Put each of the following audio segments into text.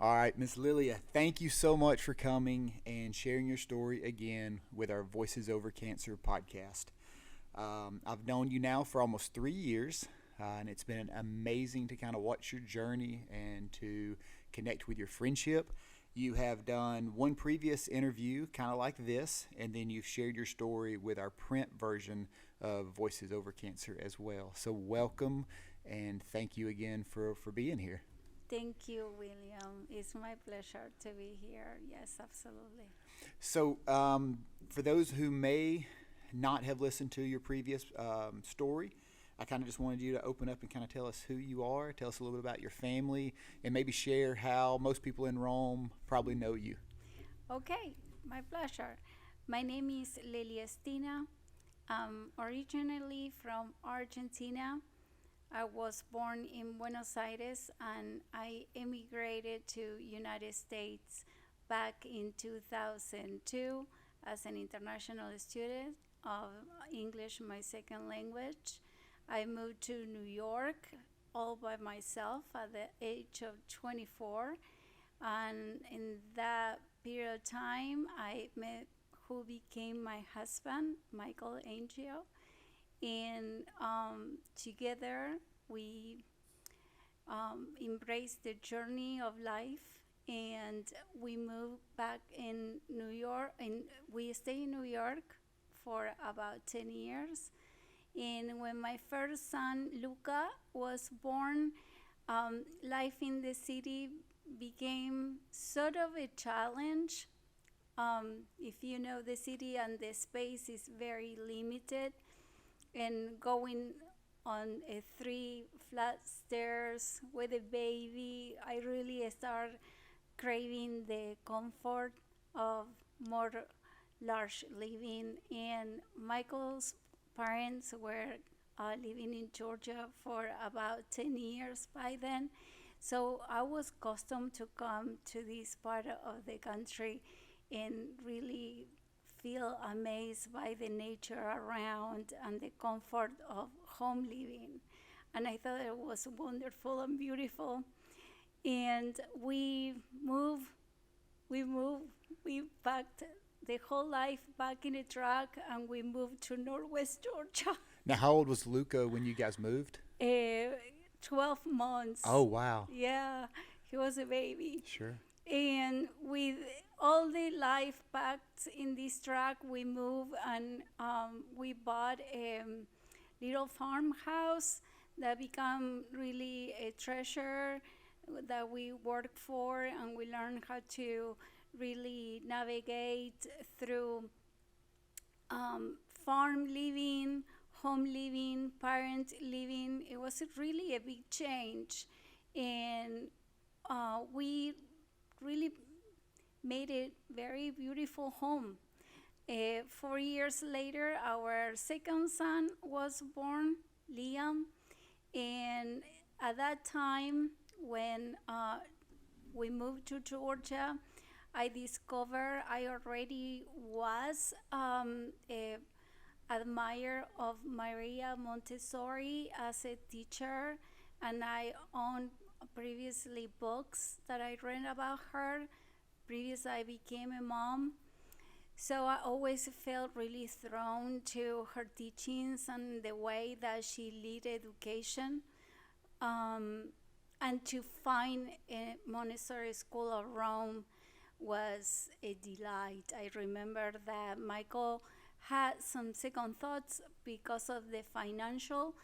All right, Miss Lilia, thank you so much for coming and sharing your story again with our Voices Over Cancer podcast. I've known you now for almost 3 years, and it's been amazing to kind of watch your journey and to connect with your friendship. You have done one previous interview, kind of like this, and then you've shared your story with our print version of Voices Over Cancer as well. So, welcome and thank you again for being here. Thank you, William. It's my pleasure to be here. Yes, absolutely. So, for those who may not have listened to your previous story, I kind of just wanted you to open up and kind of tell us who you are, tell us a little bit about your family, and maybe share how most people in Rome probably know you. Okay, my pleasure. My name is Lilia Stina. I'm originally from Argentina. I was born in Buenos Aires and I emigrated to United States back in 2002 as an international student of English, my second language. I moved to New York all by myself at the age of 24, and in that period of time I met who became my husband, Michael Angel, and together we embraced the journey of life, and we moved back in New York, and we stayed in New York for about 10 years. And when my first son Luca was born, life in the city became sort of a challenge. If you know, the city and the space is very limited, and going on a three flat stairs with a baby, I really start craving the comfort of more large living. And Michael's parents were living in Georgia for about 10 years by then. So I was accustomed to come to this part of the country and really feel amazed by the nature around and the comfort of home living. And I thought it was wonderful and beautiful. And we moved, we packed the whole life back in a truck and we moved to Northwest Georgia. Now, how old was Luca when you guys moved? 12 months. Oh, wow. Yeah, he was a baby. Sure. And with all the life packed in this truck, we moved and we bought a little farmhouse that became really a treasure that we worked for, and we learned how to really navigate through farm living, home living, parent living. It was really a big change, and we really made it very beautiful home. 4 years later, our second son was born, Liam, and at that time, when we moved to Georgia, I discovered I already was a admirer of Maria Montessori as a teacher, and I owned previously books that I read about her. Previous I became a mom, so I always felt really thrown to her teachings and the way that she led education. Um, and to find a Montessori school of Rome was a delight. I remember that Michael had some second thoughts because of the financial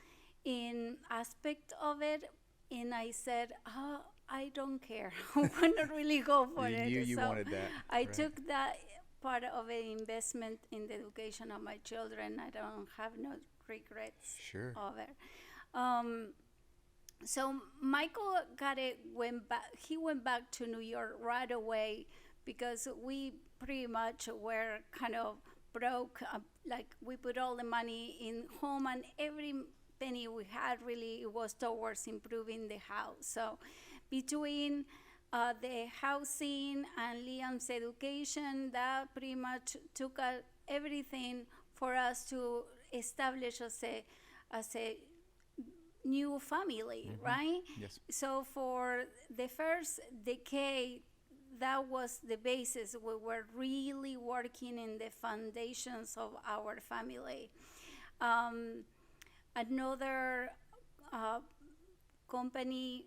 in aspect of it, and I said, "Oh, I don't care. I want to really go for You it." knew you So wanted that. I Right. took that part of an investment in the education of my children. I don't have no regrets Sure. of it. Um, so Michael got it went back. He went back to New York right away because we pretty much were kind of broke. Like we put all the money in home, and every penny we had really was towards improving the house. So between the housing and Liam's education, that pretty much took everything for us to establish as a new family, right? Yes. So for the first decade, that was the basis. We were really working in the foundations of our family. Um, Another uh, company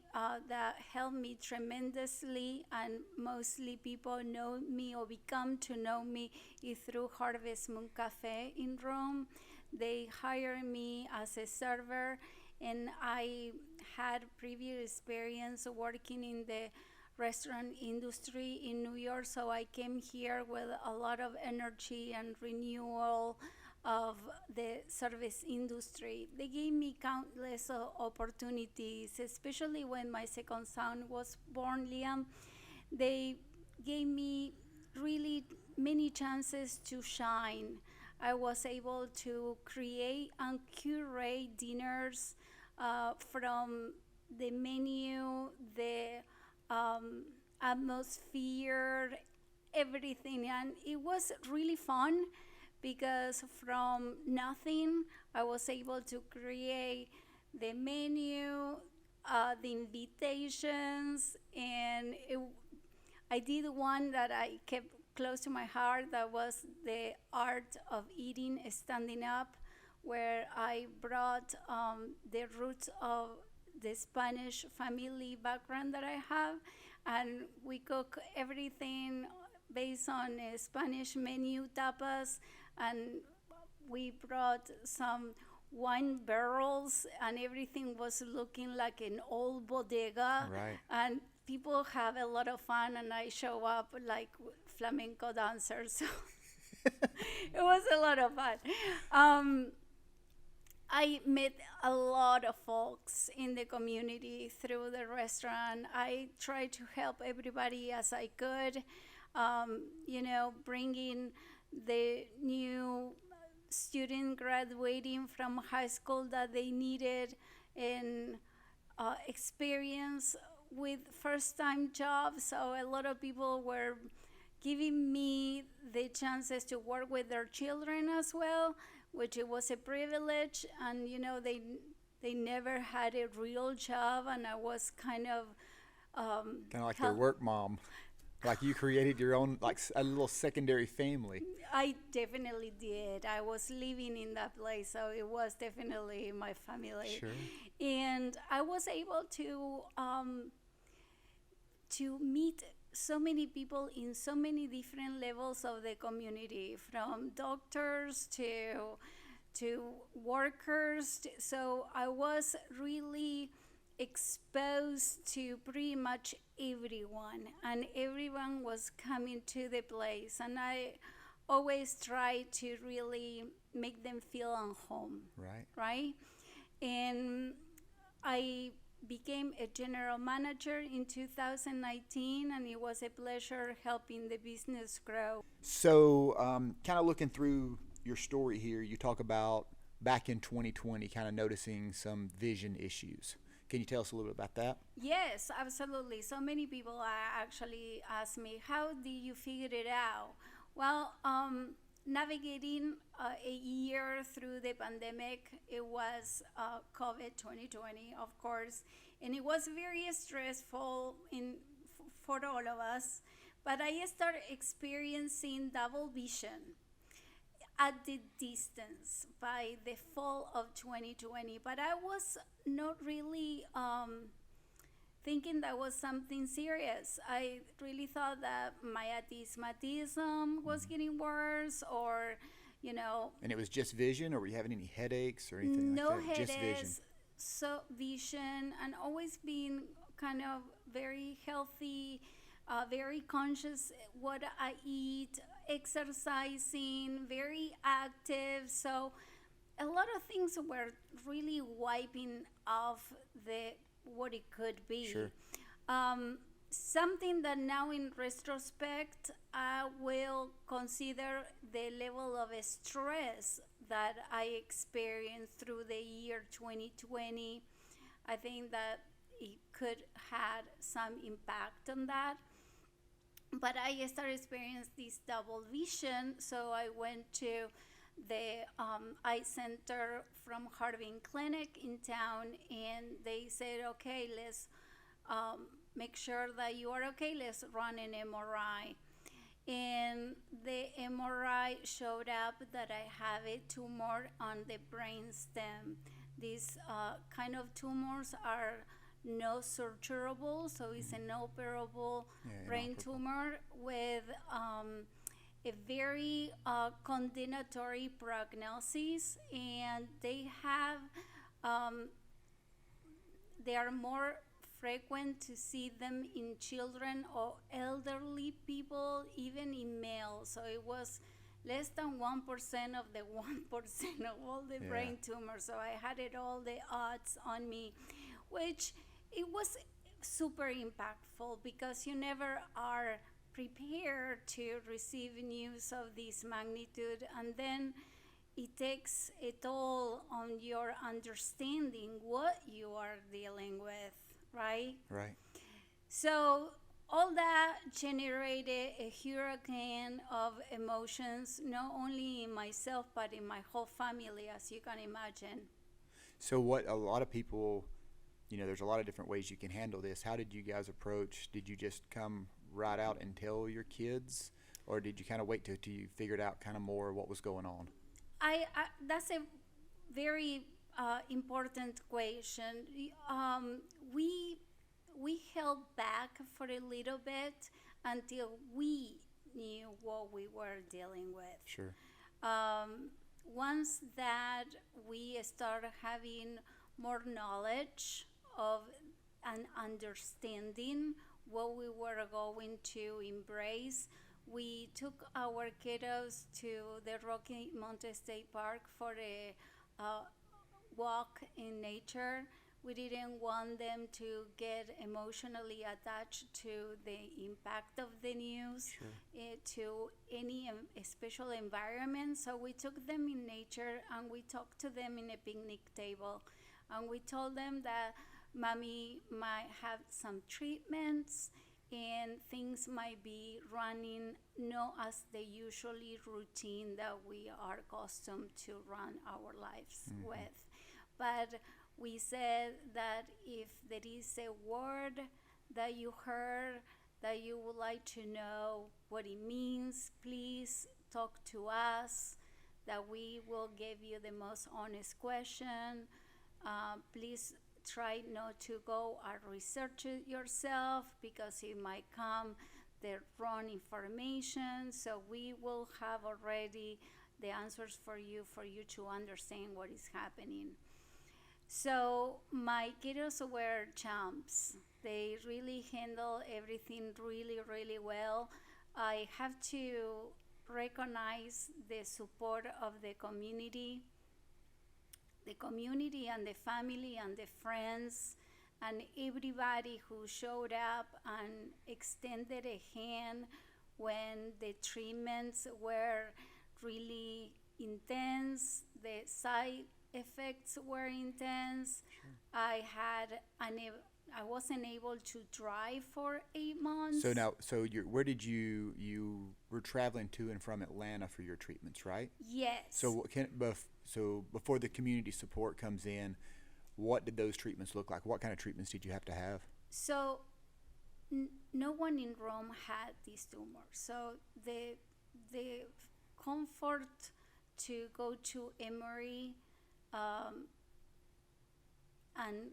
that helped me tremendously, and mostly people know me or become to know me, is through Harvest Moon Cafe in Rome. They hired me as a server, and I had previous experience working in the restaurant industry in New York, so I came here with a lot of energy and renewal of the service industry. They gave me countless opportunities, especially when my second son was born, Liam. They gave me really many chances to shine. I was able to create and curate dinners from the menu, the um, atmosphere, everything. And it was really fun because from nothing, I was able to create the menu, the invitations, and I did one that I kept close to my heart, that was the art of eating standing up, where I brought the roots of the Spanish family background that I have, and we cook everything based on a Spanish menu, tapas, and we brought some wine barrels, and everything was looking like an old bodega. Right. And people have a lot of fun, and I show up like flamenco dancers. So it was a lot of fun. Um, I met a lot of folks in the community through the restaurant. I tried to help everybody as I could, bringing the new student graduating from high school that they needed, and experience with first time jobs. So a lot of people were giving me the chances to work with their children as well, which it was a privilege. And they never had a real job, and I was kind of Kind of like their work mom. Like you created your own, like a little secondary family. I definitely did. I was living in that place, so it was definitely my family. Sure. And I was able to meet so many people in so many different levels of the community, from doctors to workers. So I was really exposed to pretty much everyone, and everyone was coming to the place, and I always try to really make them feel at home. Right. And I became a general manager in 2019, and it was a pleasure helping the business grow. So, kind of looking through your story here, you talk about back in 2020 kind of noticing some vision issues. Can you tell us a little bit about that? Yes, absolutely. So many people actually ask me, how did you figure it out? Well, navigating a year through the pandemic, it was COVID 2020, of course, and it was very stressful for all of us. But I started experiencing double vision at the distance by the fall of 2020. But I was not really thinking that was something serious. I really thought that my astigmatism was getting worse, or, And it was just vision, or were you having any headaches or anything no like that? Just vision. headaches, so vision, and always being kind of very healthy, very conscious what I eat, exercising, very active. So a lot of things were really wiping off the what it could be. Sure. Something that now in retrospect I will consider the level of stress that I experienced through the year 2020. I think that it could had some impact on that. But I started experiencing this double vision, so I went to the eye center from Harbin Clinic in town, and they said, okay, let's make sure that you are okay. Let's run an MRI. And the MRI showed up that I have a tumor on the brain stem. These kind of tumors are no surgerable, so it's an operable brain inoperable. tumor with a very condemnatory prognosis, and um, they are more frequent to see them in children or elderly people, even in males. So it was less than 1% of the 1% of all the Yeah. brain tumors. So I had it all the odds on me, which it was super impactful because you never are prepared to receive news of this magnitude, and then it takes a toll on your understanding what you are dealing with, right? Right. So all that generated a hurricane of emotions, not only in myself but in my whole family, as you can imagine. So what a lot of people, there's a lot of different ways you can handle this. How did you guys approach? Did you just come right out and tell your kids, or did you kind of wait till you figured out kind of more what was going on? I That's a very important question. We we held back for a little bit until we knew what we were dealing with. Sure. Once that we started having more knowledge of and understanding what we were going to embrace, we took our kiddos to the Rocky Mountain State Park for a walk in nature. We didn't want them to get emotionally attached to the impact of the news, Sure. to any special environment. So we took them in nature and we talked to them in a picnic table. And we told them that mommy might have some treatments and things might be running not as the usually routine that we are accustomed to run our lives with. But we said that if there is a word that you heard that you would like to know what it means, please talk to us, that we will give you the most honest question. Please try not to go and research it yourself because it might come the wrong information. So we will have already the answers for you to understand what is happening. So my kiddos were champs. They really handle everything really, really well. I have to recognize the support of the community and the family and the friends and everybody who showed up and extended a hand when the treatments were really intense, the side effects were intense. I wasn't able to drive for 8 months. So now, where did you were traveling to and from Atlanta for your treatments, right? Yes. So before the community support comes in, what did those treatments look like? What kind of treatments did you have to have? So no one in Rome had this tumor. So the comfort to go to Emory and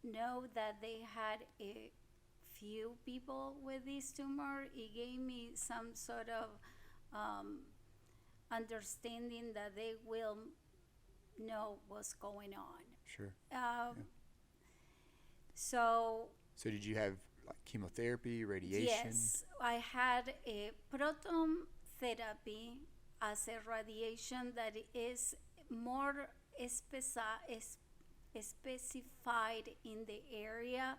know that they had a few people with this tumor, it gave me some sort of understanding that they will know what's going on. Sure. So So did you have like chemotherapy, radiation? yes, I had a proton therapy as a radiation that is more specified in the area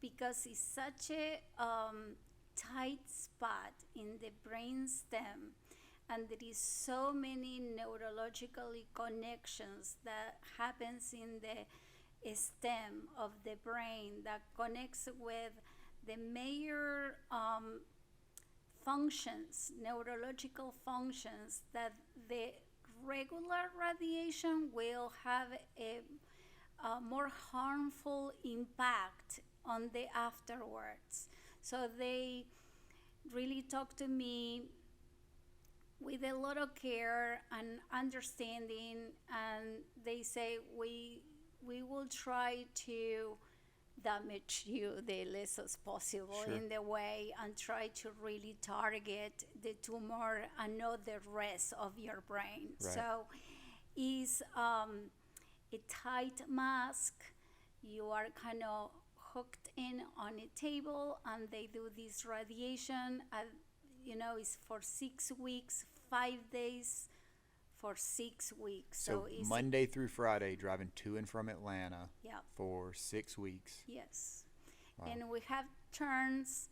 because it's such a tight spot in the brain stem, and there is so many neurological connections that happens in the stem of the brain that connects with the major functions, neurological functions that the regular radiation will have a more harmful impact on the afterwards. So they really talk to me with a lot of care and understanding, and they say we will try to damage you the less as possible Sure. in the way, and try to really target the tumor and not the rest of your brain. Right. So is a tight mask. You are kind of hooked in on a table, and they do this radiation. It's for 6 weeks, 5 days, for 6 weeks. So it's Monday through Friday, driving to and from Atlanta yeah, for 6 weeks. yes. Wow. And we have turns.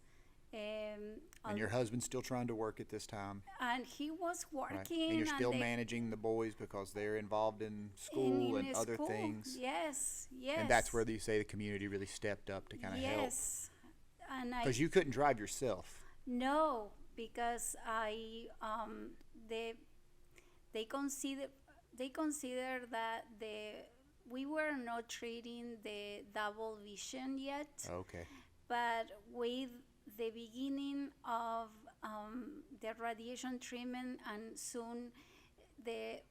And your husband's still trying to work at this time, And he was right? working, And you're still they, managing the boys because they're involved in school in and other school. things. Yes, yes. And that's where you say the community really stepped up to kind of help. yes. And Because you couldn't drive yourself. no, because they consider that we were not treating the double vision yet, Okay. but with the beginning of the radiation treatment, and soon the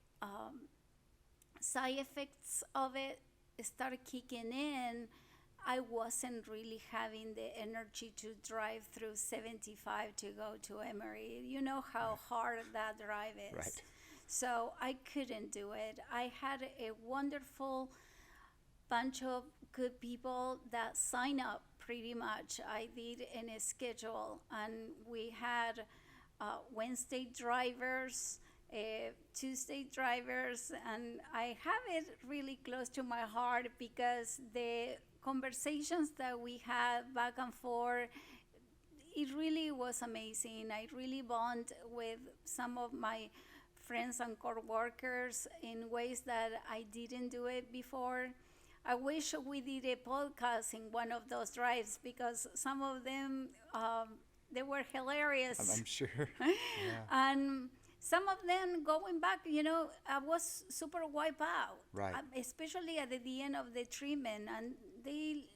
side effects of it started kicking in, I wasn't really having the energy to drive through 75 to go to Emory. You know how hard that drive is. Right. So I couldn't do it. I had a wonderful bunch of good people that signed up pretty much. I did in a schedule, and we had Wednesday drivers, Tuesday drivers, and I have it really close to my heart because the conversations that we had back and forth, it really was amazing. I really bond with some of my friends and co-workers in ways that I didn't do it before. I wish we did a podcast in one of those drives, because some of them, they were hilarious. I'm sure. Yeah. And some of them going back, I was super wiped out. Right. Especially at the end of the treatment. And they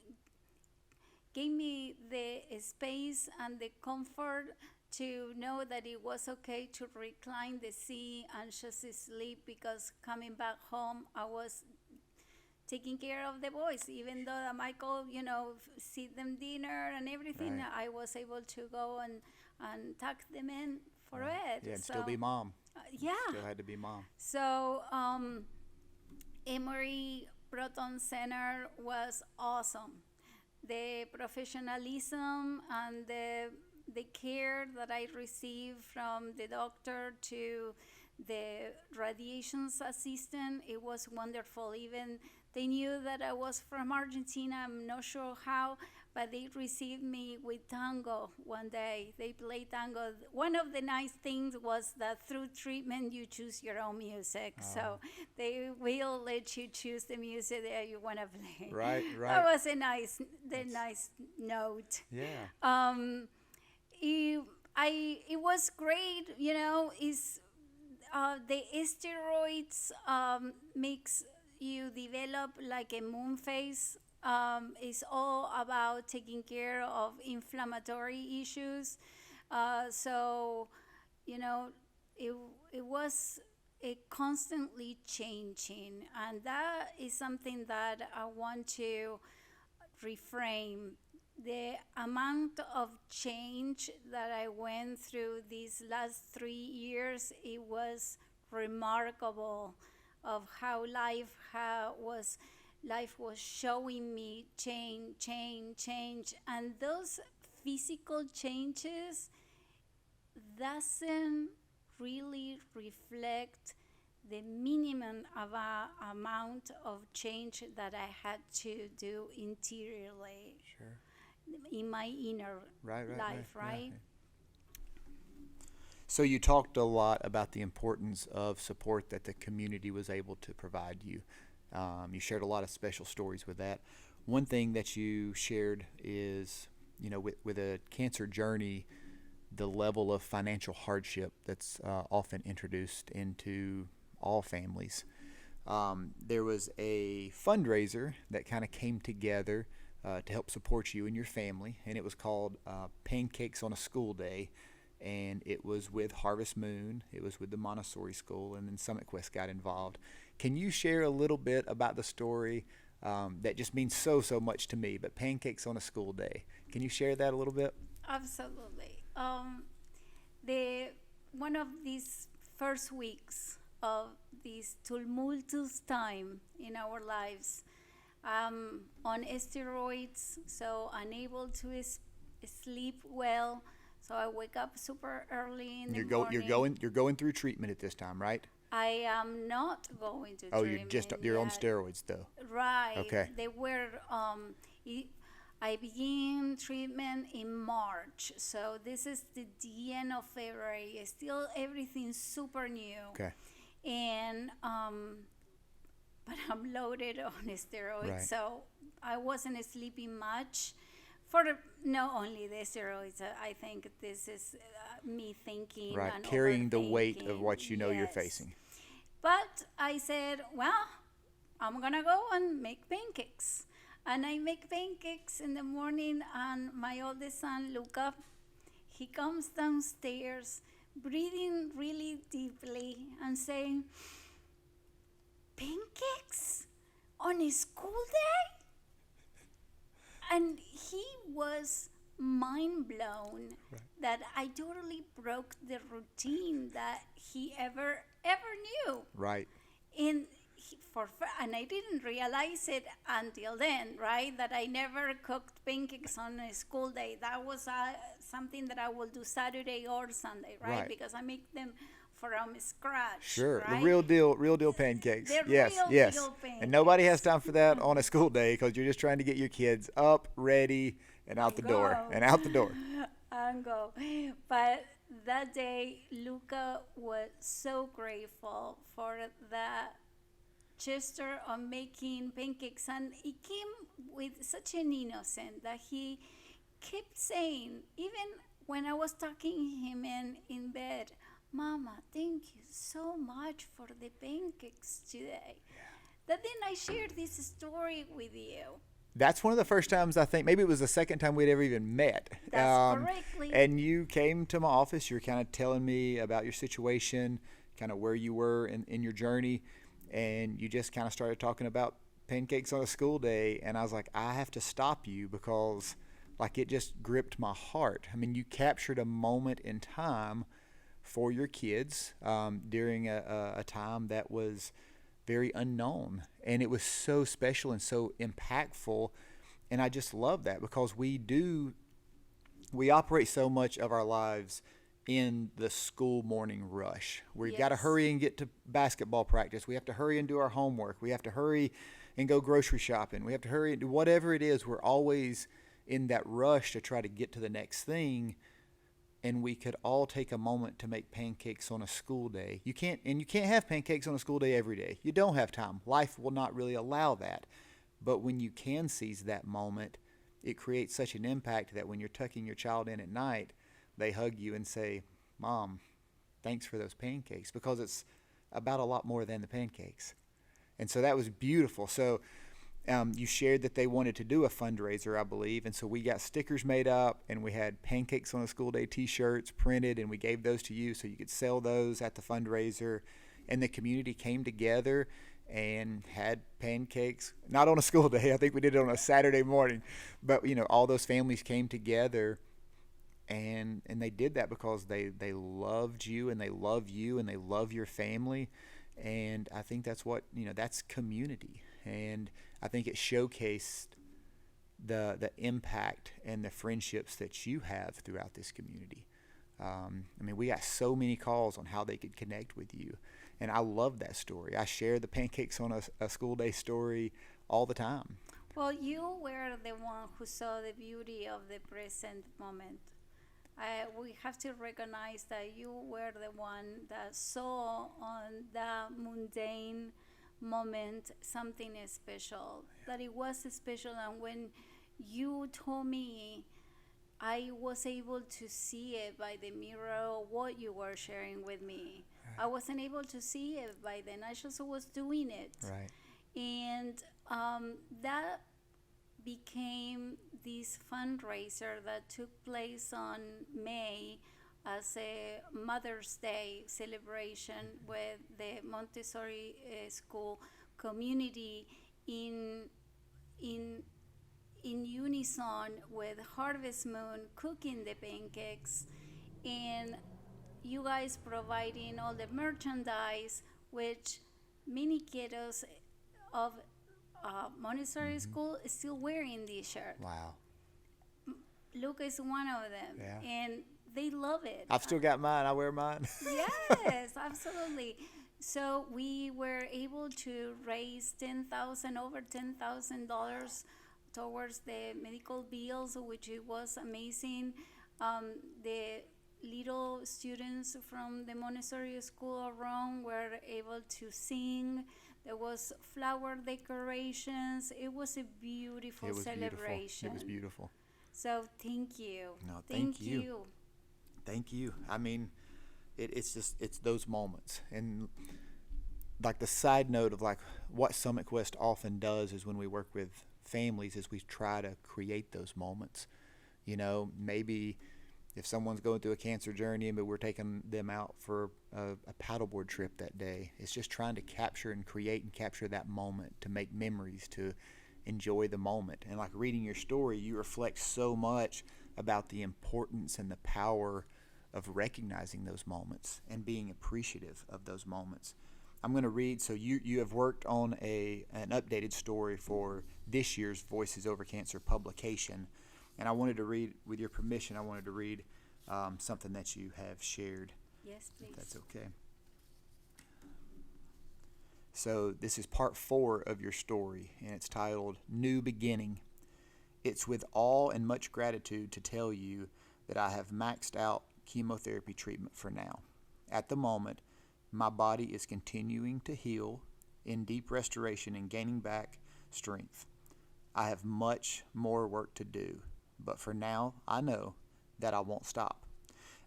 gave me the space and the comfort to know that it was okay to recline the seat and just sleep, because coming back home, I was taking care of the boys. Even though Michael, feed them dinner and everything, Right. I was able to go and tuck them in for bed. Yeah, and So, still be mom. yeah. Still had to be mom. So Emory Proton Center was awesome. The professionalism and the care that I received from the doctor to the radiations assistant, it was wonderful. Even they knew that I was from Argentina. I'm not sure how, but they received me with tango one day. They played tango. One of the nice things was that through treatment, you choose your own music. So they will let you choose the music that you want to play. Right, right. That was a nice note. Yeah. It was great. Is the steroids makes you develop like a moon phase. It's all about taking care of inflammatory issues. So, it was a constantly changing, and that is something that I want to reframe. The amount of change that I went through these last 3 years, it was remarkable of how life was showing me change, and those physical changes doesn't really reflect the minimum of amount of change that I had to do interiorly. Sure. In my inner life, right? So you talked a lot about the importance of support that the community was able to provide you. You shared a lot of special stories with that. One thing that you shared is, with a cancer journey, the level of financial hardship that's often introduced into all families. There was a fundraiser that kind of came together to help support you and your family, and it was called Pancakes on a School Day. And it was with Harvest Moon, it was with the Montessori School, and then Summit Quest got involved. Can you share a little bit about the story that just means so much to me, but Pancakes on a School Day? Can you share that a little bit? Absolutely. The one of these first weeks of this tumultuous time in our lives, on steroids, so unable to sleep well. So I wake up super early in the morning. You're going through treatment at this time, right? I am not going to Oh, treatment you're on yet. steroids though. Right. Okay. They were. I began treatment in March, so this is the end of February. Still, everything's super new. Okay. And but I'm loaded on steroids, Right. so I wasn't sleeping much. For not only the steroids, I think this is me thinking Right. and Carrying the weight of overthinking. what you know you're Yes. facing. But I said, well, I'm gonna go and make pancakes. And I make pancakes in the morning, and my oldest son, Luca, he comes downstairs, breathing really deeply and saying, pancakes on a school day? And he was mind blown that I totally broke the routine that he ever knew. Right. And and I didn't realize it until then, right? That I never cooked pancakes on a school day. That was something that I will do Saturday or Sunday, right? Right. Because I make them from scratch. Sure. right? The real deal pancakes. They're yes. real Yes. deal And nobody has pancakes. time for that on a school day because you're just trying to get your kids up, ready, and out the door. Go. And out the door. And go. But that day, Luca was so grateful for the gesture of making pancakes, and it came with such an innocent that he kept saying, even when I was talking him in bed, Mama, thank you so much for the pancakes today. That then I shared this story with you. That's one of the first times, I think, maybe it was the second time we'd ever even met. That's correctly. And you came to my office. You were kind of telling me about your situation, kind of where you were in your journey. And you just kind of started talking about pancakes on a school day. And I was like, I have to stop you because, like, it just gripped my heart. I mean, you captured a moment in time for your kids during a time that was very unknown, and it was so special and so impactful. And I just love that because we operate so much of our lives in the school morning rush. We've got to Yes. hurry and get to basketball practice. We have to hurry and do our homework. We have to hurry and go grocery shopping. We have to hurry and do whatever it is. We're always in that rush to try to get to the next thing. And we could all take a moment to make pancakes on a school day. You can't have pancakes on a school day every day. You don't have time. Life will not really allow that. But when you can seize that moment, it creates such an impact that when you're tucking your child in at night, they hug you and say, Mom, thanks for those pancakes, because it's about a lot more than the pancakes. And so that was beautiful. So you shared that they wanted to do a fundraiser, I believe, and so we got stickers made up, and we had Pancakes on a School Day t-shirts printed, and we gave those to you so you could sell those at the fundraiser. And the community came together and had pancakes, not on a school day. I think we did it on a Saturday morning. But, all those families came together, and they did that because they loved you, and they love you, and they love your family. And I think that's what, that's community. And I think it showcased the impact and the friendships that you have throughout this community. We got so many calls on how they could connect with you. And I love that story. I share the Pancakes on a School Day story all the time. Well, you were the one who saw the beauty of the present moment. We have to recognize that you were the one that saw on the mundane moment something special, that it was special. And when you told me, I was able to see it by the mirror of what you were sharing with me. I wasn't able to see it by then. I just was doing it. Right. And that became this fundraiser that took place on May as a Mother's Day celebration with the Montessori school community in in in unison with Harvest Moon cooking the pancakes, and you guys providing all the merchandise, which many kiddos of Montessori Mm-hmm. school is still wearing this shirt. Wow. Luca is one of them, Yeah. and they love it. I've still got mine. I wear mine. Yes, absolutely. So we were able to raise over $10,000 towards the medical bills, which it was amazing. The little students from the Montessori school around were able to sing. There was flower decorations. It was a beautiful It was celebration. beautiful. It was beautiful. So thank you. No, thank you. Thank you. I mean, it's those moments. And like the side note of like what Summit Quest often does is when we work with families is we try to create those moments. You know, maybe if someone's going through a cancer journey, but we're taking them out for a paddleboard trip that day, it's just trying to capture and create and capture that moment to make memories, to enjoy the moment. And like reading your story, you reflect so much about the importance and the power of recognizing those moments and being appreciative of those moments. I'm going to read, so you have worked on an updated story for this year's Voices Over Cancer publication. And I wanted to read, with your permission, I wanted to read something that you have shared. Yes, please. If that's okay. So this is part 4 of your story, and it's titled New Beginning. It's with awe and much gratitude to tell you that I have maxed out chemotherapy treatment for now. At the moment, my body is continuing to heal in deep restoration and gaining back strength. I have much more work to do, but for now, I know that I won't stop.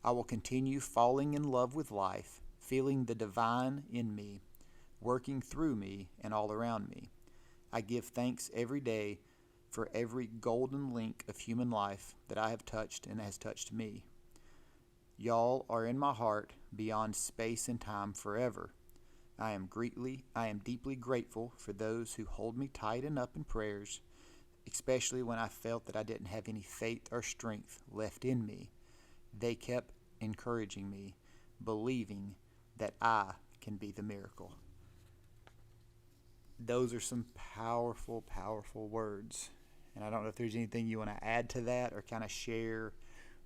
I will continue falling in love with life, feeling the divine in me, working through me and all around me. I give thanks every day for every golden link of human life that I have touched and has touched me. Y'all are in my heart beyond space and time forever. I am deeply grateful for those who hold me tight and up in prayers, especially when I felt that I didn't have any faith or strength left in me. They kept encouraging me, believing that I can be the miracle. Those are some powerful, powerful words. And I don't know if there's anything you want to add to that or kind of share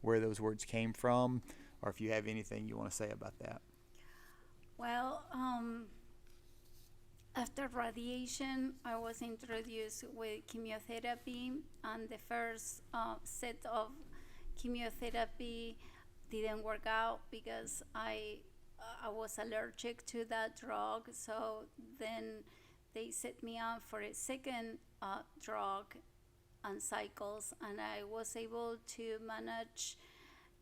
where those words came from, or if you have anything you want to say about that. Well, after radiation, I was introduced with chemotherapy, and the first set of chemotherapy didn't work out because I was allergic to that drug. So then they set me up for a second drug and cycles, and I was able to manage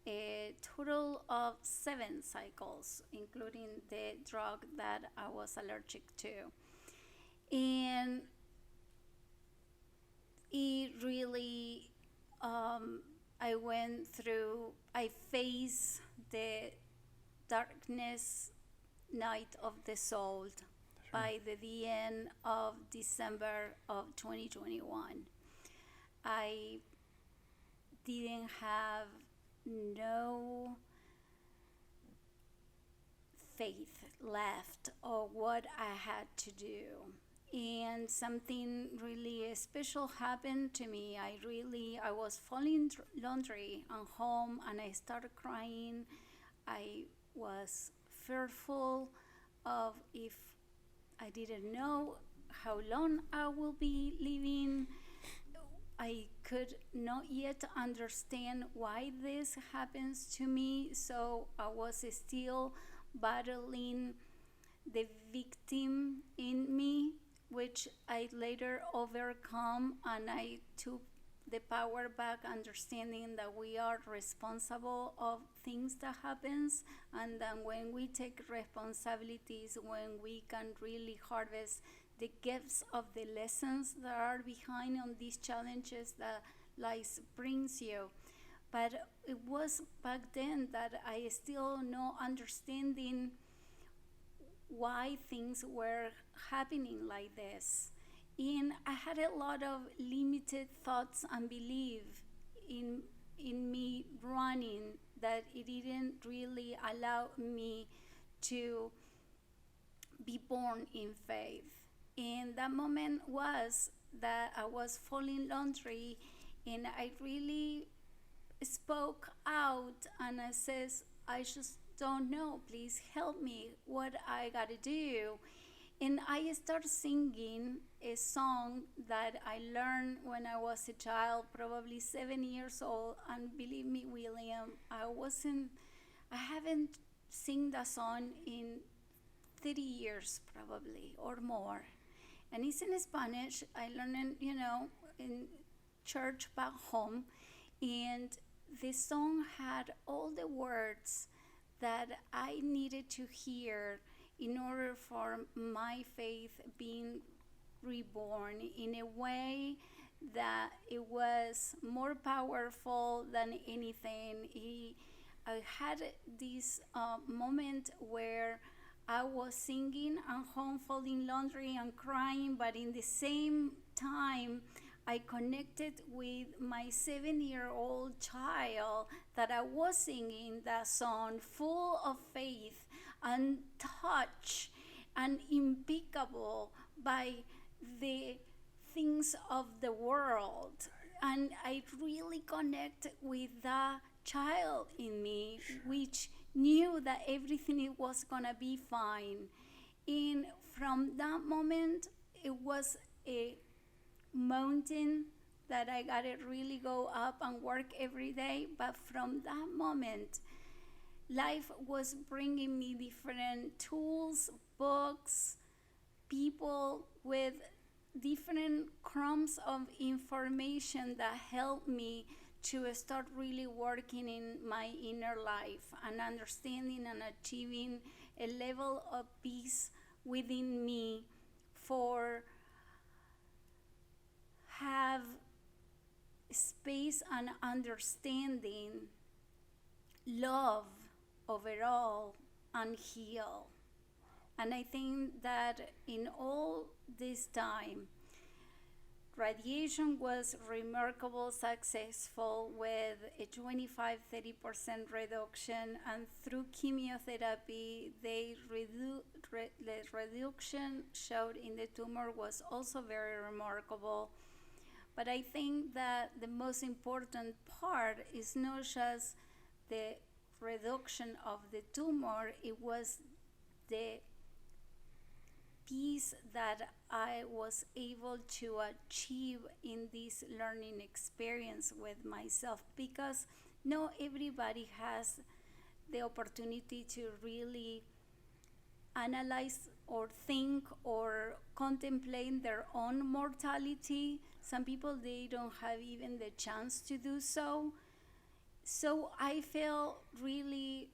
a total of 7 cycles, including the drug that I was allergic to. And it really, I faced the darkness night of the soul by the end of December of 2021. I didn't have no faith left or what I had to do. And something really special happened to me. I was folding laundry at home and I started crying. I was fearful of if I didn't know how long I will be living. I could not yet understand why this happens to me, so I was still battling the victim in me, which I later overcome, and I took the power back, understanding that we are responsible of things that happens, and then when we take responsibilities, when we can really harvest the gifts of the lessons that are behind on these challenges that life brings you. But it was back then that I still no understanding why things were happening like this. And I had a lot of limited thoughts and belief in me running, that it didn't really allow me to be born in faith. And that moment was that I was folding laundry, and I really spoke out, and I says, I just don't know, please help me, what I gotta do. And I started singing a song that I learned when I was a child, probably 7 years old. And believe me, William, I haven't sing that song in 30 years probably or more. And it's in Spanish. I learned it, in church back home. And the song had all the words that I needed to hear in order for my faith being reborn in a way that it was more powerful than anything. I had this moment where I was singing and home folding laundry and crying, but in the same time, I connected with my 7-year-old child that I was singing that song full of faith and touch and impeccable by the things of the world. And I really connect with that child in me, which knew that everything was gonna be fine. And from that moment, it was a mountain that I gotta really go up and work every day. But from that moment, life was bringing me different tools, books, people with different crumbs of information that helped me to start really working in my inner life and understanding and achieving a level of peace within me for have space and understanding, love overall, and heal. And I think that in all this time, radiation was remarkable successful with a 25-30% reduction, and through chemotherapy the reduction showed in the tumor was also very remarkable. But I think that the most important part is not just the reduction of the tumor, it was the peace that I was able to achieve in this learning experience with myself, because not everybody has the opportunity to really analyze or think or contemplate their own mortality. Some people, they don't have even the chance to do so. So I feel really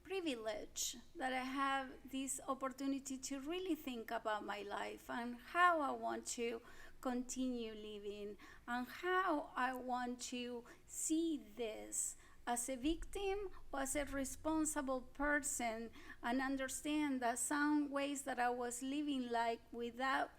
privileged that I have this opportunity to really think about my life and how I want to continue living and how I want to see this as a victim or as a responsible person, and understand that some ways that I was living like without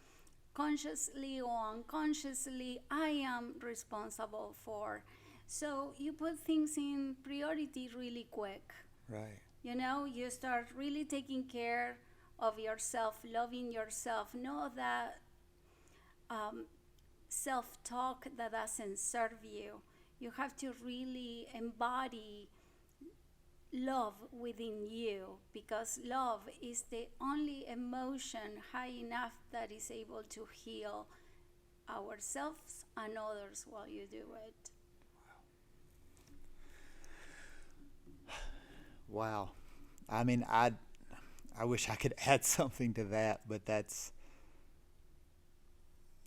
consciously or unconsciously I am responsible for. So you put things in priority really quick. Right. You start really taking care of yourself, loving yourself. Know that self-talk that doesn't serve you. You have to really embody love within you, because love is the only emotion high enough that is able to heal ourselves and others while you do it. Wow. I mean, I wish I could add something to that, but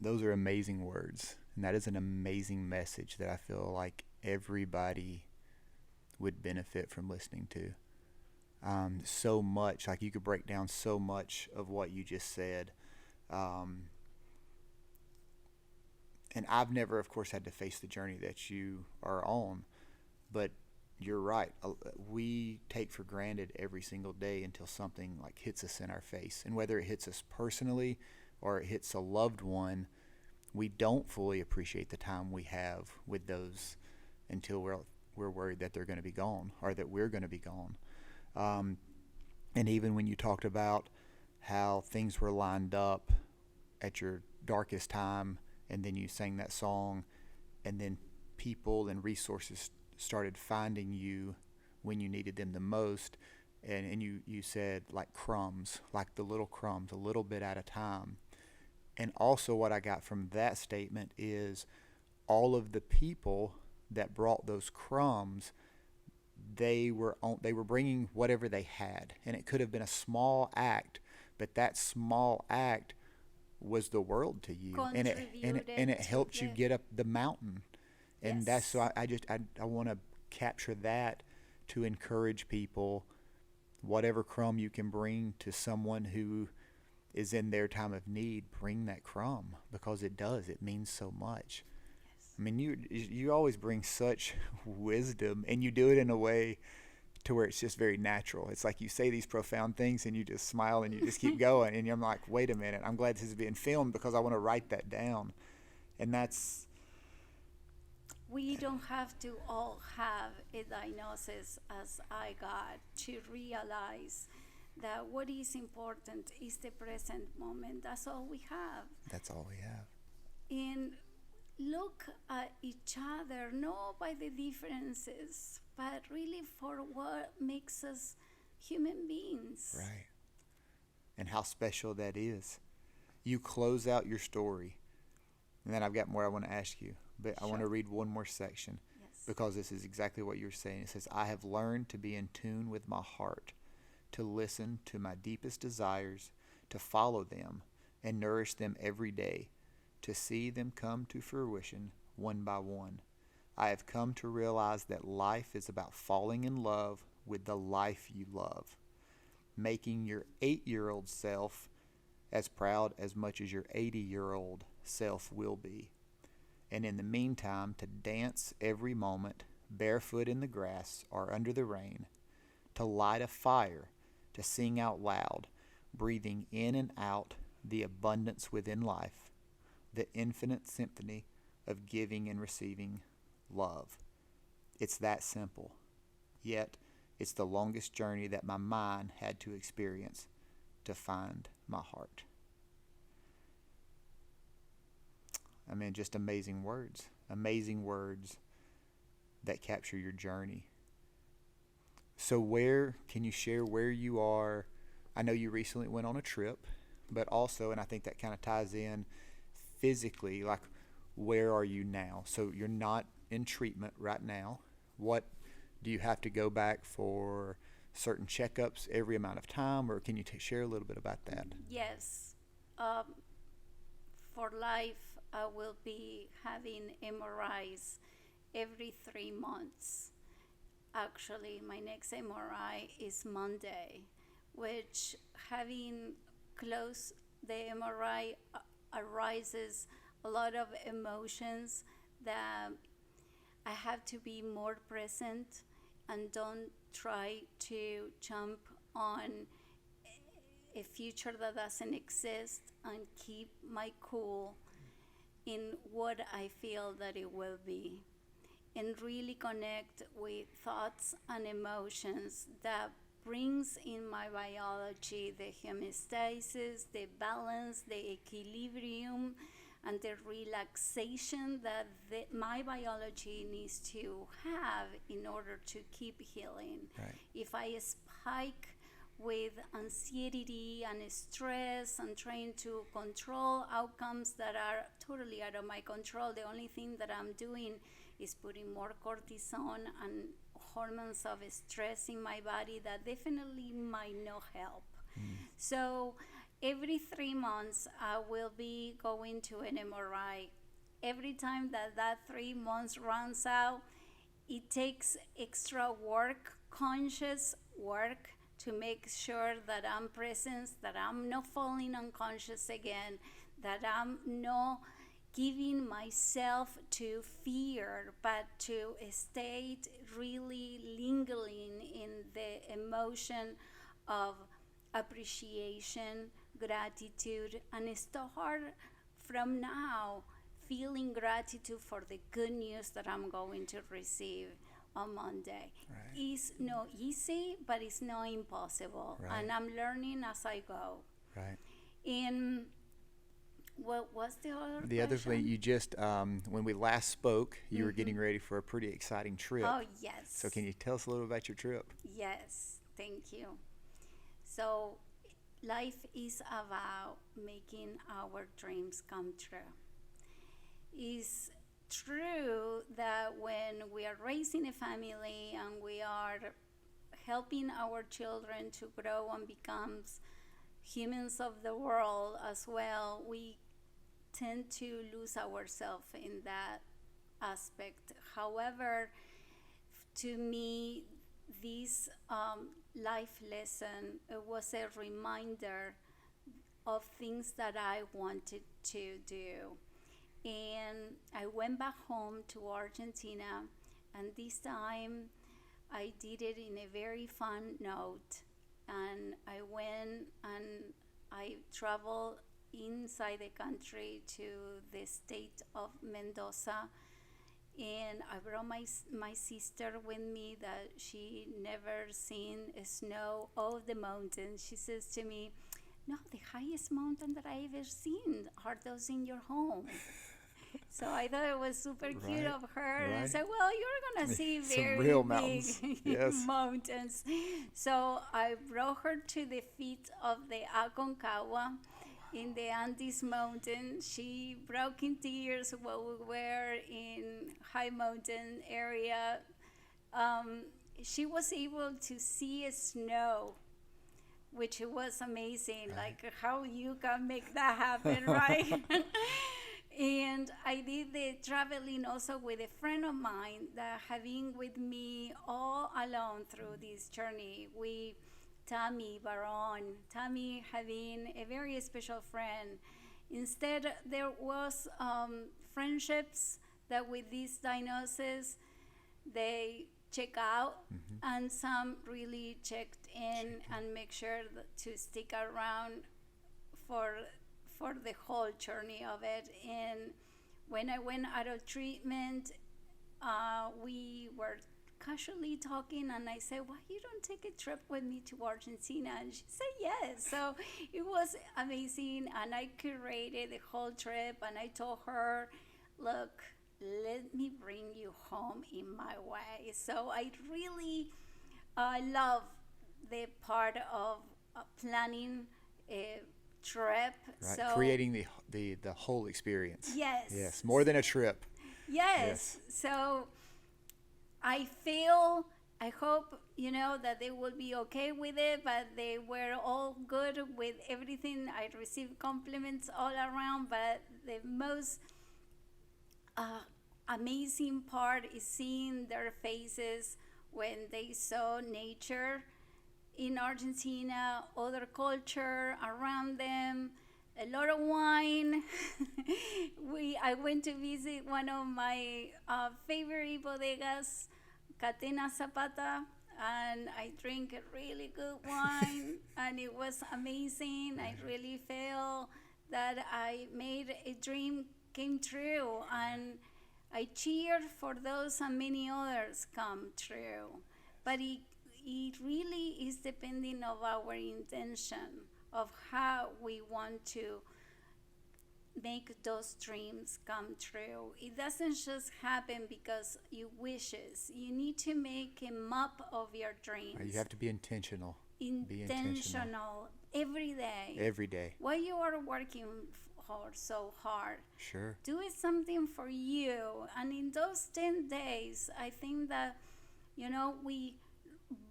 those are amazing words. And that is an amazing message that I feel like everybody would benefit from listening to. So much, like you could break down so much of what you just said. Um, and I've never, of course, had to face the journey that you are on, but you're right. We take for granted every single day until something like hits us in our face. And whether it hits us personally or it hits a loved one, we don't fully appreciate the time we have with those until we're worried that they're going to be gone or that we're going to be gone. And even when you talked about how things were lined up at your darkest time, and then you sang that song, and then people and resources started finding you when you needed them the most, and you said like crumbs, like the little crumbs, a little bit at a time. And also what I got from that statement is all of the people that brought those crumbs, they were bringing whatever they had, and it could have been a small act, but that small act was the world to you, and it helped you get up the mountain. And Yes. that's so I want to capture that to encourage people. Whatever crumb you can bring to someone who is in their time of need, bring that crumb, because it means so much. Yes. I mean, you always bring such wisdom, and you do it in a way to where it's just very natural. It's like you say these profound things and you just smile and you just keep going. And I'm like, wait a minute, I'm glad this is being filmed because I want to write that down. And that's, We don't have to all have a diagnosis as I got to realize that what is important is the present moment. That's all we have. that's all we have. And look at each other, not by the differences, but really for what makes us human beings. Right. And how special that is. You close out your story. And then I've got more I want to ask you. But I want to Sure. read one more section Yes. because this is exactly what you're saying. It says, I have learned to be in tune with my heart, to listen to my deepest desires, to follow them and nourish them every day, to see them come to fruition one by one. I have come to realize that life is about falling in love with the life you love, making your 8-year-old self as proud as much as your 80-year-old self will be. And in the meantime, to dance every moment, barefoot in the grass or under the rain, to light a fire, to sing out loud, breathing in and out the abundance within life, the infinite symphony of giving and receiving love. It's that simple. Yet, it's the longest journey that my mind had to experience to find my heart. I mean, just amazing words that capture your journey. So where can you share where you are? I know you recently went on a trip, but also, and I think that kind of ties in physically, like where are you now? So you're not in treatment right now. What do you have to go back for certain checkups every amount of time, or can you share a little bit about that? Yes. For life, I will be having MRIs every 3 months. Actually, my next MRI is Monday, which having close the MRI arises a lot of emotions that I have to be more present and don't try to jump on a future that doesn't exist and keep my cool in what I feel that it will be, and really connect with thoughts and emotions that brings in my biology the homeostasis, the balance, the equilibrium, and the relaxation that my biology needs to have in order to keep healing. Right. If I spike with anxiety and stress and trying to control outcomes that are totally out of my control, the only thing that I'm doing is putting more cortisone and hormones of stress in my body that definitely might not help. So every 3 months I will be going to an MRI. every time that that 3 months runs out, it takes extra work, conscious work, to make sure that I'm present, that I'm not falling unconscious again, that I'm not giving myself to fear, but to a state really lingering in the emotion of appreciation, gratitude, and start from now feeling gratitude for the good news that I'm going to receive on Monday. Right. It's not easy, but it's not impossible. Right. And I'm learning as I go. Right. And what was the other The other question? thing, you just, when we last spoke, you were getting ready for a pretty exciting trip. Oh, yes. So can you tell us a little about your trip? Yes, thank you. So, life is about making our dreams come true. It's true that when we are raising a family and we are helping our children to grow and become humans of the world as well, we tend to lose ourselves in that aspect. However, to me, this life lesson was a reminder of things that I wanted to do. And I went back home to Argentina, and this time I did it in a very fun note. And I went and I traveled inside the country to the state of Mendoza, and I brought my sister with me that she never seen snow or the mountains. She says to me, "No, the highest mountain that I ever seen are those in your home." So I thought it was super cute Right, of her. And I right. said, "Well, you're gonna see Some very real big mountains. Yes. mountains." So I brought her to the feet of the Aconcagua in the Andes mountain. She broke in tears while we were in high mountain area. She was able to see snow, which was amazing. Right. Like how you can make that happen, right? And I did the traveling also with a friend of mine that have been with me all along through this journey. Tammy Baron, Tammy having a very special friend. Instead, there was friendships that with this diagnosis, they check out, and some really checked in and make sure to stick around for the whole journey of it. And when I went out of treatment, we were casually talking, and I said, "Why you don't take a trip with me to Argentina?" And she said yes. So it was amazing, and I curated the whole trip, and I told her, "Look, let me bring you home in my way." So I really love the part of planning a trip. Right. So Creating the whole experience. yes, Yes. More than a trip. yes. So I hope, that they will be okay with it, but they were all good with everything. I received compliments all around, but the most amazing part is seeing their faces when they saw nature in Argentina, other culture around them, a lot of wine. I went to visit one of my favorite bodegas, Catena Zapata, and I drink a really good wine, and it was amazing. I really feel that I made a dream came true, and I cheered for those and many others come true. But it really is depending of our intention of how we want to make those dreams come true. It doesn't just happen because you wishes. You need to make a map of your dreams. You have to be intentional. Intentional every day. Every day. What you are working for so hard. Sure. Do it something for you. And in those 10 days, I think that, we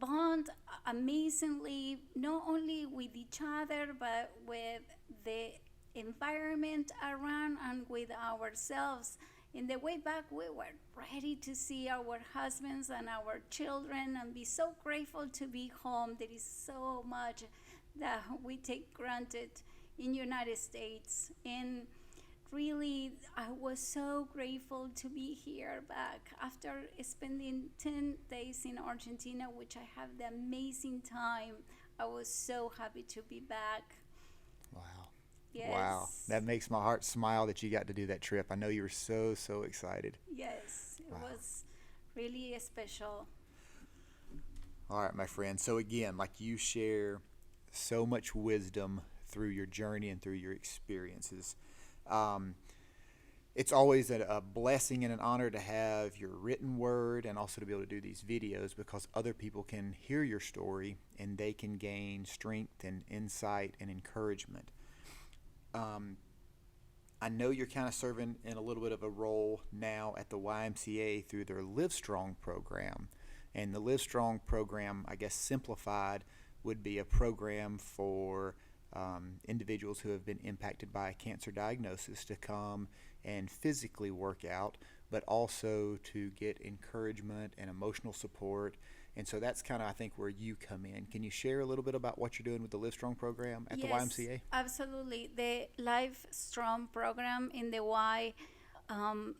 bond amazingly, not only with each other, but with the environment around and with ourselves. In the way back, we were ready to see our husbands and our children and be so grateful to be home. There is so much that we take granted in United States. And really, I was so grateful to be here back after spending 10 days in Argentina, which I had the amazing time. I was so happy to be back. Wow. Wow. Yes. That makes my heart smile that you got to do that trip. I know you were so, so excited. Yes, it Wow. was really special. All right, my friend. So, again, like you share so much wisdom through your journey and through your experiences. Um, it's always a blessing and an honor to have your written word and also to be able to do these videos because other people can hear your story and they can gain strength and insight and encouragement. Um, I know you're kind of serving in a little bit of a role now at the YMCA through their Live Strong program. And the Live Strong program, I guess simplified, would be a program for individuals who have been impacted by a cancer diagnosis to come and physically work out, but also to get encouragement and emotional support. And so that's kind of, I think, where you come in. Can you share a little bit about what you're doing with the Live Strong program at the YMCA? Absolutely. The Life Strong program in the Y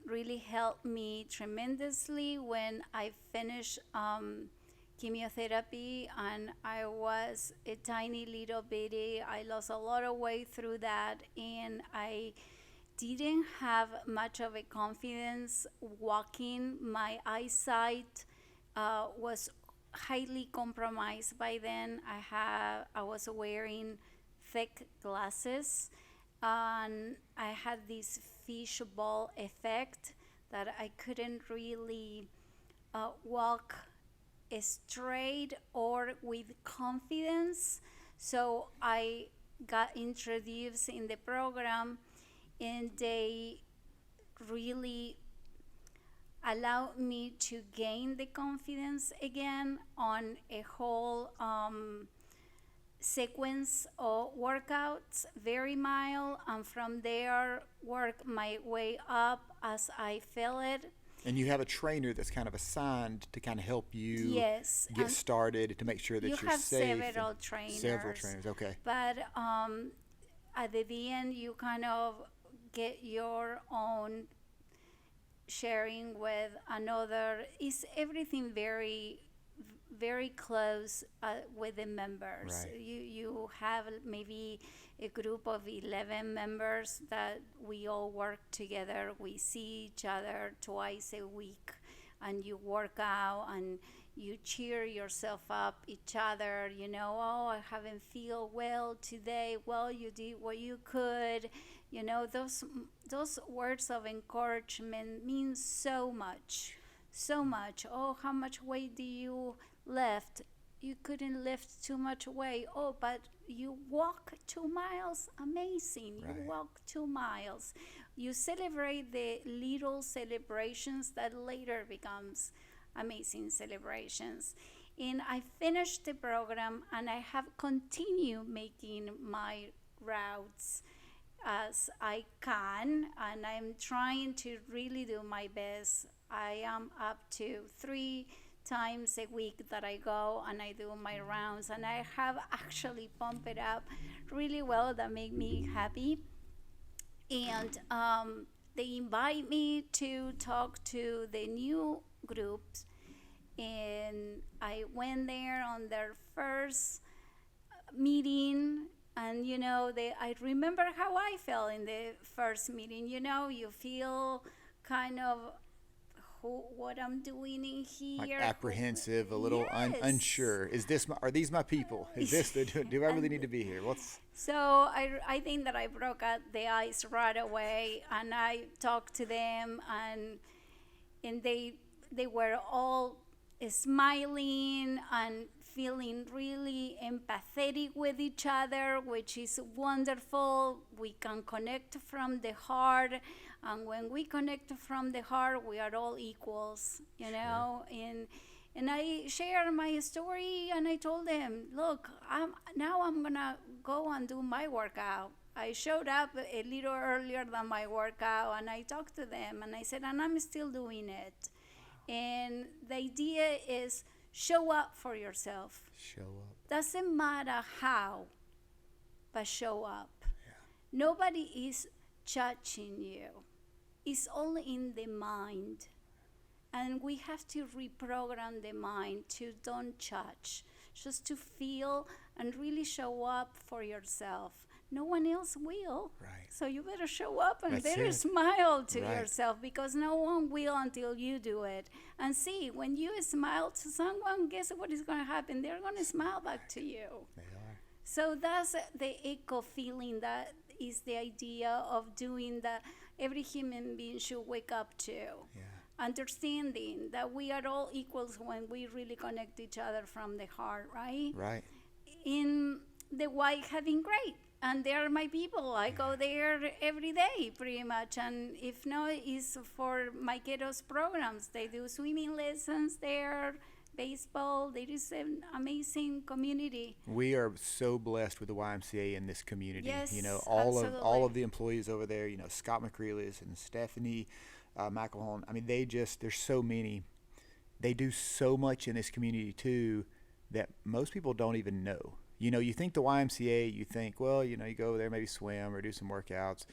really helped me tremendously when I finished chemotherapy, and I was a tiny little bitty. I lost a lot of weight through that, and I didn't have much of a confidence walking. My eyesight was highly compromised by then. I was wearing thick glasses, and I had this fishbowl effect that I couldn't really walk straight or with confidence. So I got introduced in the program, and they really allowed me to gain the confidence again on a whole sequence of workouts, very mild, and from there work my way up as I feel it. And you have a trainer that's kind of assigned to kind of help you Yes, get started to make sure that you you're have safe. several trainers. Several trainers, okay. But at the end, you kind of get your own sharing with another. Is everything very close with the members. Right. You have maybe a group of 11 members that we all work together. We see each other twice a week, and you work out and you cheer yourself up each other. Oh, I haven't feel well today. Well, you did what you could. Those words of encouragement mean so much. So much. Oh, how much weight do you lift? You couldn't lift too much weight. Oh, but you walk 2 miles. Amazing. Right. You walk 2 miles. You celebrate the little celebrations that later becomes amazing celebrations. And I finished the program, and I have continued making my routes as I can, and I'm trying to really do my best. I am up to 3 times a week that I go and I do my rounds, and I have actually pumped it up really well. That make me happy. And they invite me to talk to the new groups, and I went there on their first meeting. And I remember how I felt in the first meeting. You feel kind of what I'm doing in here. Like apprehensive, a little Yes. unsure. Are these my people? Is this do I really need to be here? So I think that I broke out the ice right away, and I talked to them, and they were all smiling and feeling really empathetic with each other, which is wonderful. We can connect from the heart, and when we connect from the heart, we are all equals, Sure. And I shared my story, and I told them, look, I'm gonna go and do my workout. I showed up a little earlier than my workout, and I talked to them, and I said, and I'm still doing it. And the idea is show up for yourself. Show up. Doesn't matter how, but show up. Yeah. Nobody is judging you. It's all in the mind. And we have to reprogram the mind to don't judge, just to feel and really show up for yourself. No one else will. Right. So you better show up and That's better it. smile to Right. yourself, because no one will until you do it. And see, when you smile to someone, guess what is going to happen? They're going to smile back to you. They are. So that's the echo feeling. That is the idea of doing that every human being should wake up to. Yeah. Understanding that we are all equals when we really connect each other from the heart, right? Right. In the white having great. And they are my people. I go there every day pretty much. And if not, it's for my kiddos programs. They do swimming lessons there, baseball. There is an amazing community. We are so blessed with the YMCA in this community. Yes, You know, all absolutely. of the employees over there, you know, Scott McCreelis and Stephanie McElhone. I mean, there's so many. They do so much in this community too that most people don't even know. You know, you think the YMCA, you think, well, you know, you go there, maybe swim or do some workouts.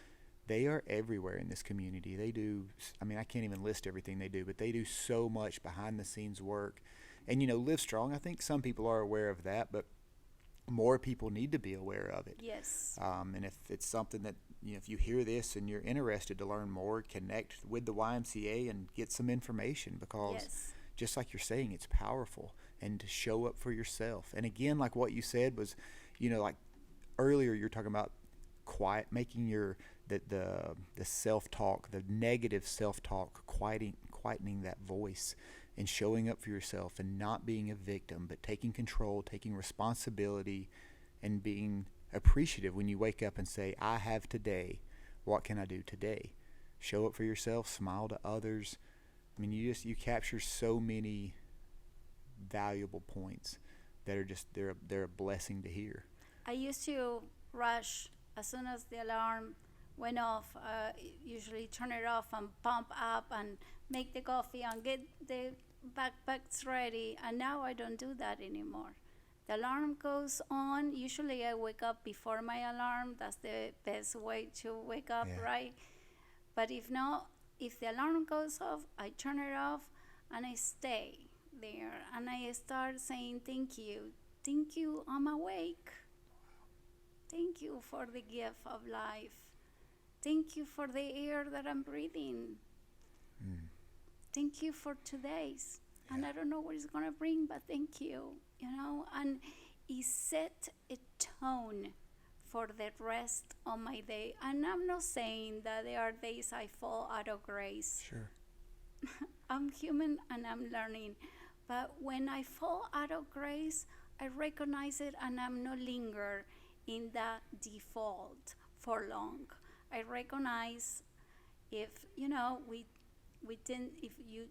They are everywhere in this community. They do, I mean, I can't even list everything they do, but they do so much behind the scenes work. And, you know, Live Strong, I think some people are aware of that, but more people need to be aware of it. Yes. And if it's something that, you know, if you hear this and you're interested to learn more, connect with the YMCA and get some information, because Yes. just like you're saying, it's powerful, and to show up for yourself. And again, like what you said was, you know, like earlier you're talking about making the self-talk, the negative self-talk, quietening that voice and showing up for yourself and not being a victim, but taking control, taking responsibility, and being appreciative when you wake up and say, I have today. What can I do today? Show up for yourself, smile to others. I mean, you capture so many valuable points that are just they're a blessing to hear. I used to rush as soon as the alarm went off. Usually turn it off and pump up and make the coffee and get the backpacks ready. And now I don't do that anymore. The alarm goes on. Usually I wake up before my alarm. That's the best way to wake up, Yeah. right? But if not, if the alarm goes off, I turn it off and I stay there. And I start saying, thank you. Thank you, I'm awake. Thank you for the gift of life. Thank you for the air that I'm breathing. Thank you for today's. And I don't know what it's going to bring, but thank you, you know. And it set a tone for the rest of my day. And I'm not saying that there are days I fall out of grace. Sure. I'm human and I'm learning. But when I fall out of grace, I recognize it and I'm no longer in that default for long. I recognize if, you know, if you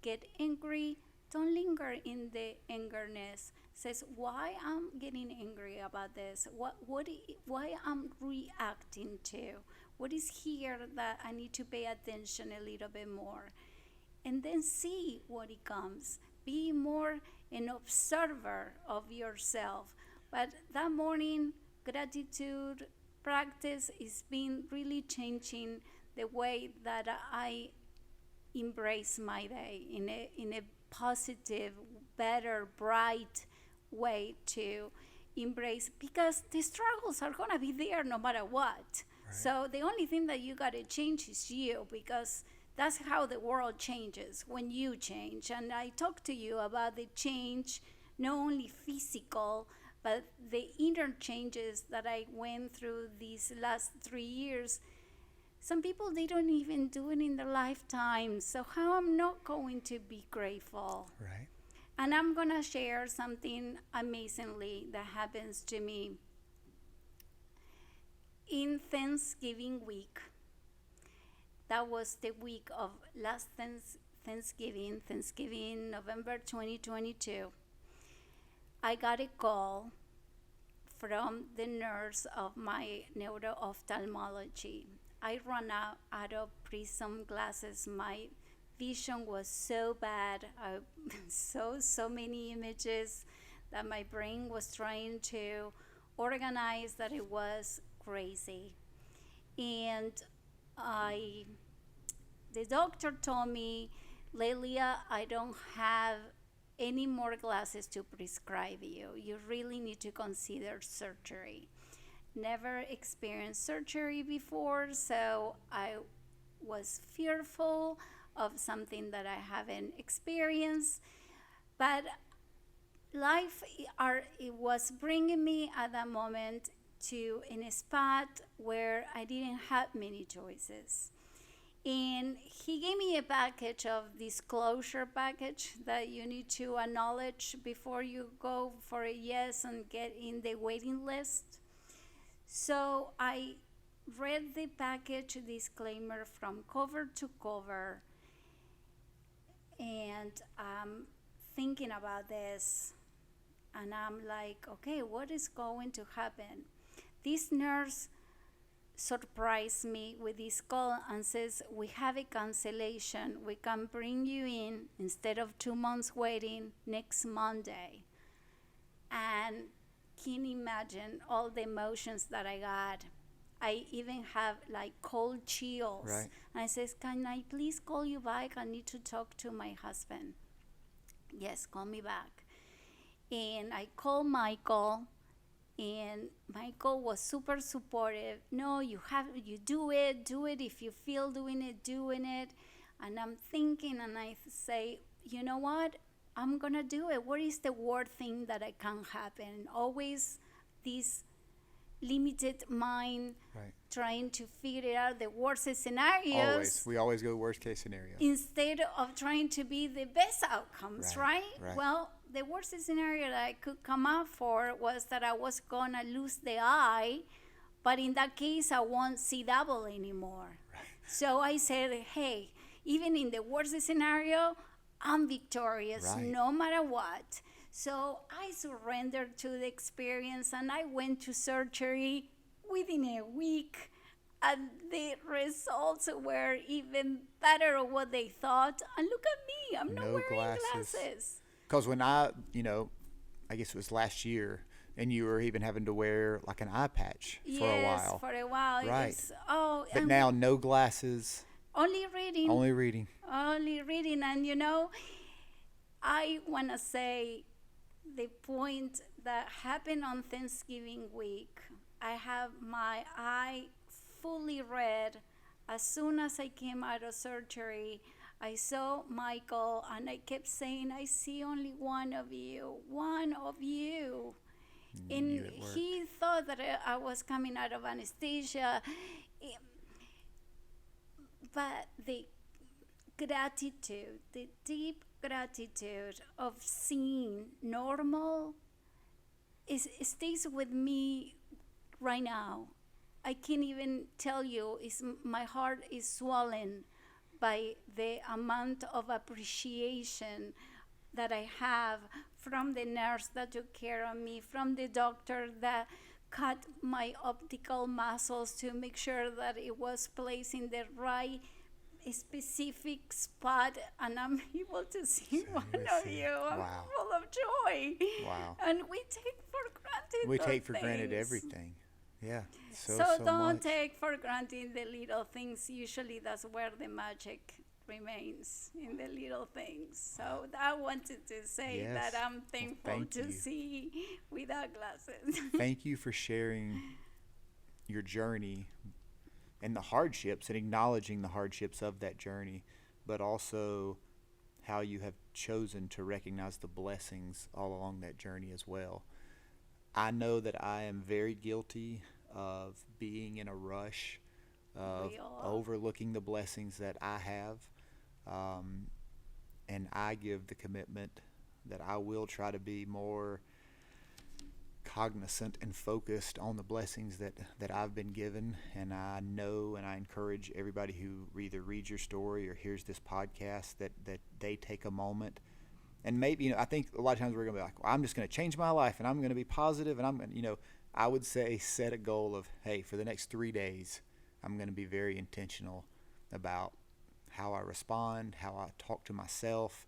get angry, don't linger in the angerness. Says, why I'm getting angry about this? Why I'm reacting to? What is here that I need to pay attention a little bit more? And then see what it comes. Be more an observer of yourself. But that morning, gratitude practice is been really changing the way that I embrace my day in a positive, better, bright way to embrace, because the struggles are gonna be there no matter what. Right. So the only thing that you gotta change is you, because that's how the world changes, when you change. And I talked to you about the change, not only physical, but the inner changes that I went through these last 3 years. Some people, they don't even do it in their lifetime. So how I'm not going to be grateful? Right. And I'm going to share something amazingly that happens to me. In Thanksgiving week, that was the week of last Thanksgiving, November 2022, I got a call from the nurse of my neuro-ophthalmology. I ran out of prism glasses. My vision was so bad. I saw so many images that my brain was trying to organize that it was crazy. And I, the doctor told me, Lilia, I don't have any more glasses to prescribe you. You really need to consider surgery. Never experienced surgery before, so I was fearful of something that I haven't experienced. But life it was bringing me at that moment to in a spot where I didn't have many choices. And he gave me a package of disclosure package that you need to acknowledge before you go for a yes and get in the waiting list. So I read the package disclaimer from cover to cover, and I'm thinking about this, and I'm like, okay, what is going to happen? This nurse surprised me with this call and says, we have a cancellation. We can bring you in instead of 2 months waiting next Monday. And can you imagine all the emotions that I got? I even have like cold chills. Right. And I says, can I please call you back? I need to talk to my husband. Yes, call me back. And I called Michael, and Michael was super supportive. No, you do it if you feel doing it. And I'm thinking, and I say, you know what? I'm gonna do it. What is the worst thing that can happen? Always this limited mind, Right. trying to figure out the worst scenarios. We always go worst case scenario. Instead of trying to be the best outcomes, right? Right. Well, the worst scenario that I could come up for was that I was gonna lose the eye, but in that case I won't see double anymore. Right. So I said, hey, even in the worst scenario, I'm victorious Right. no matter what. So I surrendered to the experience, and I went to surgery within a week, and the results were even better of what they thought. And look at me, I'm not No wearing glasses. glasses. Because when I guess it was last year, and you were even having to wear like an eye patch for a while. Yes, for a while. Right. But And now no glasses, only reading. only reading. Only reading. And I want to say the point that happened on Thanksgiving week. I have my eye fully red. As soon as I came out of surgery, I saw Michael, and I kept saying, I see only one of you. And You at work. he thought that I was coming out of anesthesia. But the gratitude, the deep gratitude of seeing normal stays with me right now. I can't even tell you, my heart is swollen by the amount of appreciation that I have from the nurse that took care of me, from the doctor that cut my optical muscles to make sure that it was placed in the right specific spot, and I'm able to see one of see. you. I'm Wow. full of joy. Wow. And we take for granted We those take for granted things. everything. Yeah. So So don't much. take for granted the little things. Usually that's where the magic remains, in the little things. So I wanted to say Yes. that I'm thankful thank to you. see without glasses. Thank you for sharing your journey and the hardships and acknowledging the hardships of that journey, but also how you have chosen to recognize the blessings all along that journey as well. I know that I am very guilty of being in a rush, of We all are. overlooking the blessings that I have. And I give the commitment that I will try to be more cognizant and focused on the blessings that I've been given. And I know, and I encourage everybody who either reads your story or hears this podcast that they take a moment. And maybe, I think a lot of times we're going to be like, well, I'm just going to change my life and I'm going to be positive and I'm going to, I would say set a goal of, hey, for the next 3 days, I'm going to be very intentional about how I respond, how I talk to myself,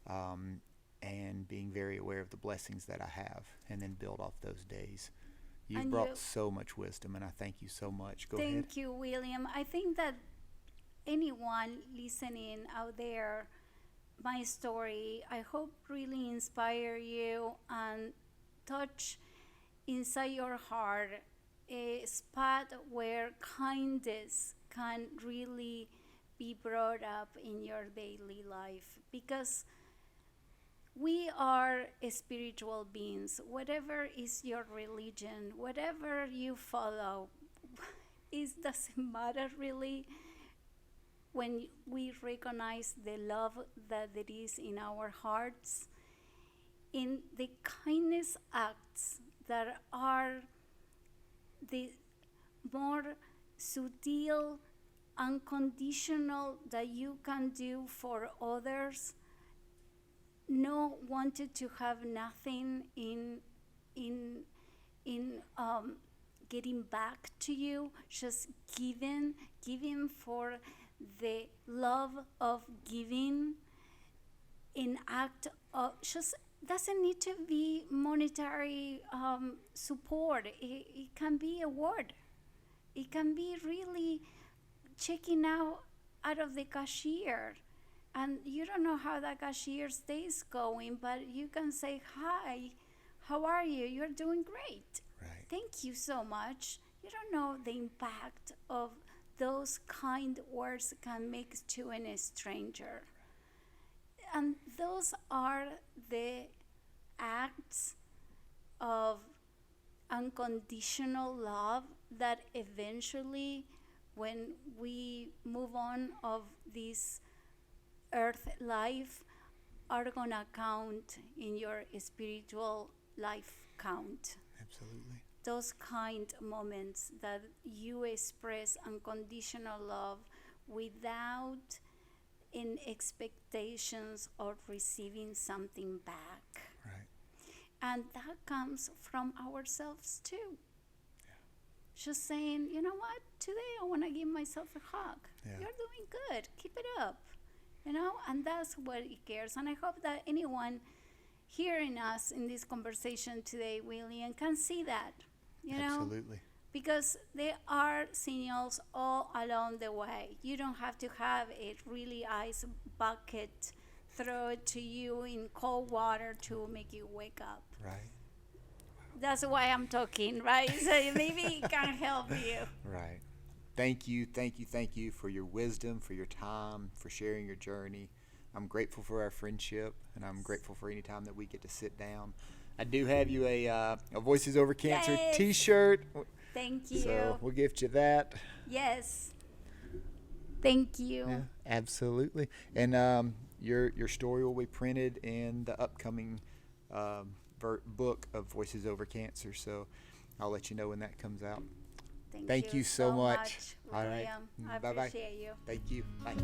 and being very aware of the blessings that I have, and then build off those days. You've And brought you, so much wisdom, and I thank you so much. Go ahead. thank you, William. I think that anyone listening out there, my story, I hope really inspire you and touch inside your heart a spot where kindness can really be brought up in your daily life, because we are spiritual beings. Whatever is your religion, whatever you follow, it doesn't matter really when we recognize the love that there is in our hearts, in the kindness acts that are the more subtle, unconditional that you can do for others. No wanted to have nothing in getting back to you, just giving for the love of giving, in act of just doesn't need to be monetary support. It can be a word. It can be really checking out of the cashier, and you don't know how that cashier's day is going, but you can say, "Hi, how are you? You're doing great. Right. Thank you so much." You don't know the impact of those kind words can make to a stranger. And those are the acts of unconditional love that eventually, when we move on of this earth life, are gonna count in your spiritual life count. Absolutely. Those kind moments that you express unconditional love without in expectations of receiving something back. Right. And that comes from ourselves too. Just saying, you know what, today I want to give myself a hug. Yeah. You're doing good. Keep it up. And that's what it cares. And I hope that anyone hearing us in this conversation today, William, can see that, Absolutely. because there are signals all along the way. You don't have to have a really ice bucket throw it to you in cold water to make you wake up. Right. That's why I'm talking, right? So maybe it can help you. Right. Thank you for your wisdom, for your time, for sharing your journey. I'm grateful for our friendship, and I'm grateful for any time that we get to sit down. I do have you a Voices Over Cancer Yes. T-shirt, Thank you. so we'll gift you that. Yes. Thank you. Yeah, absolutely. And your story will be printed in the upcoming book of Voices Over Cancer. So I'll let you know when that comes out. Thank you so much. All right. William. I Bye-bye. appreciate you. Thank you. Bye.